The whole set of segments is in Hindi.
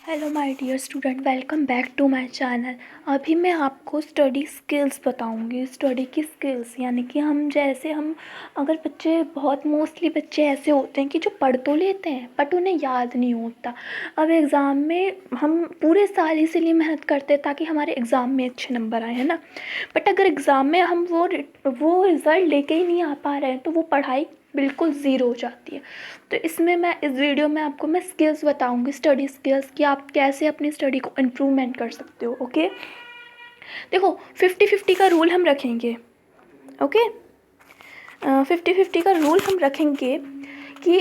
Hello my dear student, welcome back to my channel. अभी मैं आपको स्टडी स्किल्स बताऊंगी। स्टडी की स्किल्स यानी कि हम अगर बच्चे बहुत मोस्टली बच्चे ऐसे होते हैं कि जो पढ़ तो लेते हैं बट उन्हें याद नहीं होता। अब एग्ज़ाम में हम पूरे साल इसीलिए मेहनत करते हैं ताकि हमारे एग्ज़ाम में अच्छे नंबर आए, है ना। बट अगर एग्ज़ाम में हम वो रिज़ल्ट लेके ही नहीं आ पा रहे हैं तो वो पढ़ाई बिल्कुल ज़ीरो हो जाती है। तो इसमें मैं इस वीडियो में आपको मैं स्किल्स बताऊंगी, स्टडी स्किल्स, कि आप कैसे अपनी स्टडी को इम्प्रूवमेंट कर सकते हो। ओके, देखो 50-50 का रूल हम रखेंगे। ओके, 50-50 का रूल हम रखेंगे कि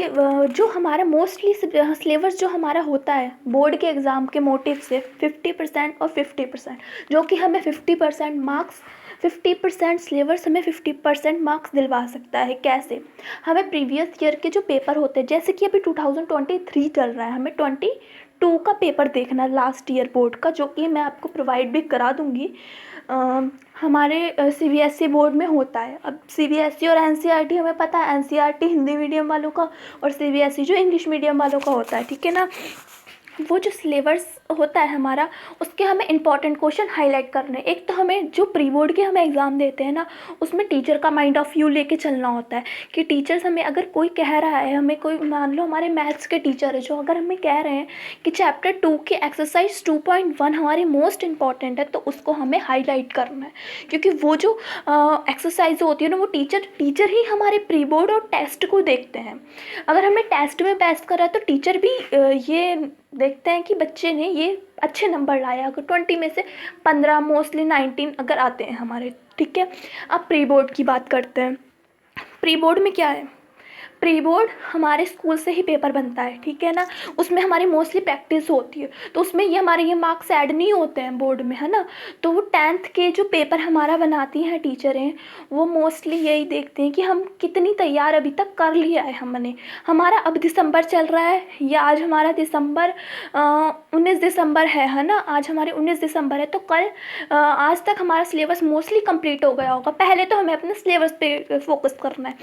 जो हमारा मोस्टली सिलेबस जो हमारा होता है बोर्ड के एग्ज़ाम के मोटिव से 50% और 50%, जो कि हमें 50% मार्क्स 50% सिलेबस हमें 50% मार्क्स दिलवा सकता है। कैसे? हमें प्रीवियस ईयर के जो पेपर होते हैं, जैसे कि अभी 2023 चल रहा है, हमें 22 का पेपर देखना है लास्ट ईयर बोर्ड का, जो कि मैं आपको प्रोवाइड भी करा दूँगी। हमारे सीबीएसई बोर्ड में होता है। अब सीबीएसई और एनसीईआरटी हमें पता है, एनसीईआरटी हिंदी मीडियम वालों का और सीबीएसई जो इंग्लिश मीडियम वालों का होता है, ठीक है ना। वो जो सिलेबस होता है हमारा, उसके हमें इंपॉर्टेंट क्वेश्चन हाईलाइट करने। एक तो हमें जो प्री बोर्ड के हमें एग्ज़ाम देते हैं ना, उसमें टीचर का माइंड ऑफ व्यू लेके चलना होता है कि टीचर्स हमें अगर कोई कह रहा है, हमें कोई मान लो हमारे मैथ्स के टीचर है जो अगर हमें कह रहे हैं कि चैप्टर 2 की एक्सरसाइज 2.1 हमारी मोस्ट इंपॉर्टेंट है, तो उसको हमें हाईलाइट करना है। क्योंकि वो जो एक्सरसाइज होती है ना, वो टीचर ही हमारे प्री बोर्ड और टेस्ट को देखते हैं। अगर हमने टेस्ट में पास करा तो टीचर भी ये देखते हैं कि बच्चे ने ये अच्छे नंबर लाया। अगर 20 में से 15, मोस्टली 19 अगर आते हैं हमारे, ठीक है। अब प्री बोर्ड की बात करते हैं। प्री बोर्ड में क्या है? प्री बोर्ड हमारे स्कूल से ही पेपर बनता है, ठीक है ना। उसमें हमारी मोस्टली प्रैक्टिस होती है, तो उसमें ये मार्क्स ऐड नहीं होते हैं बोर्ड में, है ना। तो वो 10th के जो पेपर हमारा बनाती हैं टीचरें, वो मोस्टली यही देखते हैं कि हम कितनी तैयार अभी तक कर लिया है हमने। हमारा अब दिसंबर चल रहा है, या आज हमारा दिसंबर 19 दिसंबर है ना। आज हमारे 19 दिसंबर है, तो कल आज तक हमारा सिलेबस मोस्टली कंप्लीट हो गया होगा। पहले तो हमें अपने सिलेबस पे फोकस करना है।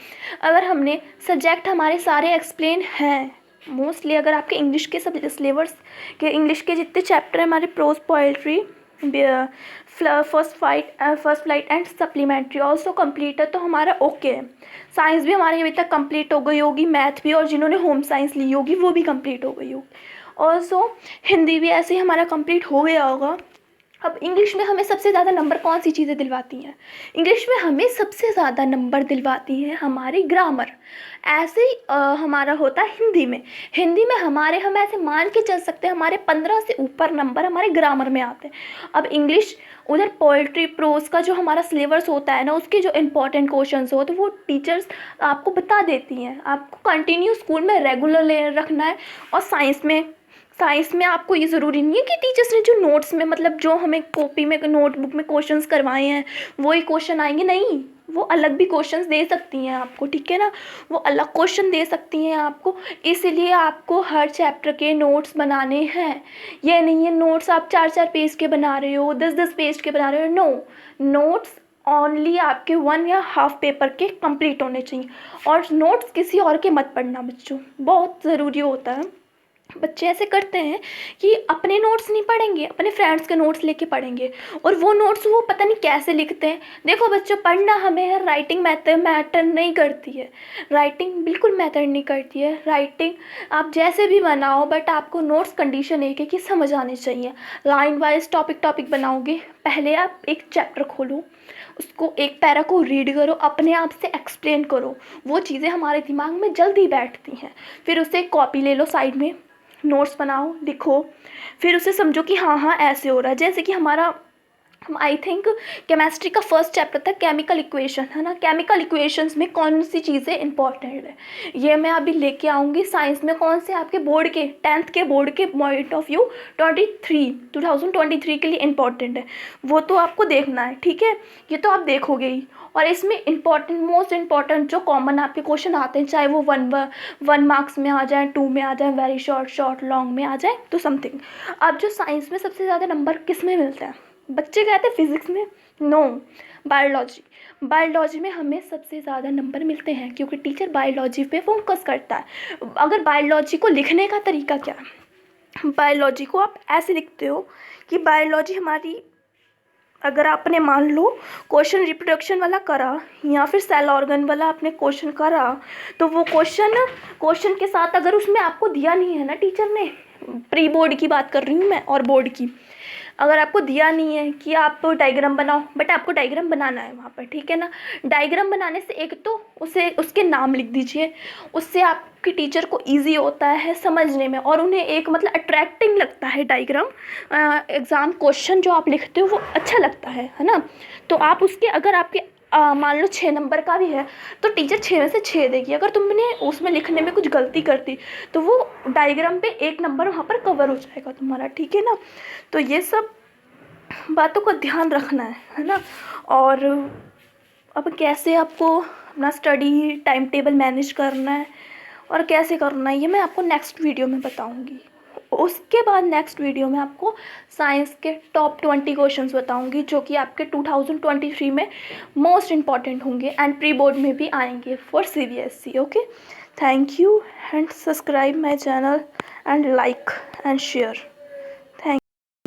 अगर हमने सब्जेक्ट हमारे सारे एक्सप्लेन हैं मोस्टली, अगर आपके इंग्लिश के सब सिलेबस के इंग्लिश के जितने चैप्टर हैं हमारे, prose, poetry, first flight and supplementary also complete है, तो हमारा ओके है। साइंस भी हमारी अभी तक कंप्लीट हो गई होगी, मैथ भी, और जिन्होंने होम साइंस ली होगी वो भी कंप्लीट हो गई होगी। ऑल्सो हिंदी भी ऐसे ही हमारा कंप्लीट हो गया होगा। अब इंग्लिश में हमें सबसे ज़्यादा नंबर कौन सी चीज़ें दिलवाती हैं? इंग्लिश में हमें सबसे ज़्यादा नंबर दिलवाती है हमारी ग्रामर। ऐसे ही हमारा होता है हिंदी में। हिंदी में हम ऐसे मान के चल सकते हैं हमारे 15 से ऊपर नंबर हमारे ग्रामर में आते हैं। अब इंग्लिश, उधर पोएट्री, प्रोज का जो हमारा सिलेबस होता है ना, उसके जो इंपॉर्टेंट क्वेश्चंस हो तो वो टीचर्स आपको बता देती हैं। आपको कंटिन्यू स्कूल में रेगुलर रखना है। और साइंस में आपको ये ज़रूरी नहीं है कि टीचर्स ने जो नोट्स में, मतलब जो हमें कॉपी में नोटबुक में क्वेश्चंस करवाए हैं वही क्वेश्चन आएंगे, नहीं। वो अलग भी क्वेश्चंस दे सकती हैं आपको, ठीक है ना। वो अलग क्वेश्चन दे सकती हैं आपको। इसीलिए आपको हर चैप्टर के नोट्स बनाने हैं। ये नहीं है नोट्स आप 4-4 पेज के बना रहे हो, 10-10 पेज के बना रहे हो, नो। नोट्स ओनली आपके 1 या हाफ पेपर के कंप्लीट होने चाहिए। और नोट्स किसी और के मत पढ़ना बच्चों, बहुत ज़रूरी होता है। बच्चे ऐसे करते हैं कि अपने नोट्स नहीं पढ़ेंगे, अपने फ्रेंड्स के नोट्स लेके पढ़ेंगे, और वो नोट्स वो पता नहीं कैसे लिखते हैं। देखो बच्चों, पढ़ना हमें है, राइटिंग मैटर नहीं करती है। राइटिंग बिल्कुल मैटर नहीं करती है। राइटिंग आप जैसे भी बनाओ, बट आपको नोट्स कंडीशन एक है कि समझ आने चाहिए। लाइन वाइज टॉपिक बनाओगे। पहले आप एक चैप्टर खोलो, उसको एक पैरा को रीड करो, अपने आप से एक्सप्लेन करो। वो चीज़ें हमारे दिमाग में जल्दी बैठती हैं। फिर उसे कॉपी ले लो, साइड में नोट्स बनाओ, लिखो। फिर उसे समझो कि हाँ हाँ ऐसे हो रहा है। जैसे कि हम आई थिंक केमिस्ट्री का फर्स्ट चैप्टर था केमिकल इक्वेशन, है ना। केमिकल इक्वेशंस में कौन सी चीज़ें इंपॉर्टेंट है, ये मैं अभी लेके आऊँगी। साइंस में कौन से आपके बोर्ड के 10th के बोर्ड के पॉइंट ऑफ व्यू 2023 के लिए इम्पॉर्टेंट है, वो तो आपको देखना है, ठीक है। ये तो आप देखोगे ही। और इसमें मोस्ट इम्पॉर्टेंट जो कॉमन आपके क्वेश्चन आते हैं, चाहे वो वन मार्क्स में आ जाए, 2 में आ जाए, वेरी शॉर्ट लॉन्ग में आ जाए, तो समथिंग। अब जो साइंस में सबसे ज़्यादा नंबर किस में मिलता है? बच्चे कहते हैं फिजिक्स में, नो, बायोलॉजी में हमें सबसे ज़्यादा नंबर मिलते हैं, क्योंकि टीचर बायोलॉजी पे फोकस करता है। अगर बायोलॉजी को लिखने का तरीका क्या है? बायोलॉजी को आप ऐसे लिखते हो कि बायोलॉजी हमारी, अगर आपने मान लो क्वेश्चन रिप्रोडक्शन वाला करा या फिर सेल ऑर्गन वाला आपने क्वेश्चन करा, तो वो क्वेश्चन के साथ अगर उसमें आपको दिया नहीं है ना टीचर ने, प्री बोर्ड की बात कर रही हूँ मैं और बोर्ड की, अगर आपको दिया नहीं है कि आप डायग्राम बनाओ, बट आपको डायग्राम बनाना है वहाँ पर, ठीक है ना। डायग्राम बनाने से एक तो उसके नाम लिख दीजिए, उससे आपकी टीचर को इजी होता है समझने में और उन्हें एक मतलब अट्रैक्टिंग लगता है डायग्राम। एग्ज़ाम क्वेश्चन जो आप लिखते हो वो अच्छा लगता है ना। तो आप उसके, अगर आपके मान लो 6 नंबर का भी है तो टीचर 6 में से 6 देगी। अगर तुमने उसमें लिखने में कुछ गलती कर दी तो वो डायग्राम पे 1 नंबर वहाँ पर कवर हो जाएगा तुम्हारा, ठीक है ना। तो ये सब बातों का ध्यान रखना है ना। और अब कैसे आपको अपना स्टडी टाइम टेबल मैनेज करना है और कैसे करना है ये मैं आपको नेक्स्ट वीडियो में बताऊंगी। उसके बाद नेक्स्ट वीडियो में आपको साइंस के टॉप 20 क्वेश्चंस बताऊंगी जो कि आपके 2023 में मोस्ट इम्पॉर्टेंट होंगे एंड प्री बोर्ड में भी आएंगे for CBSE। Okay, thank you and subscribe my channel and like and share.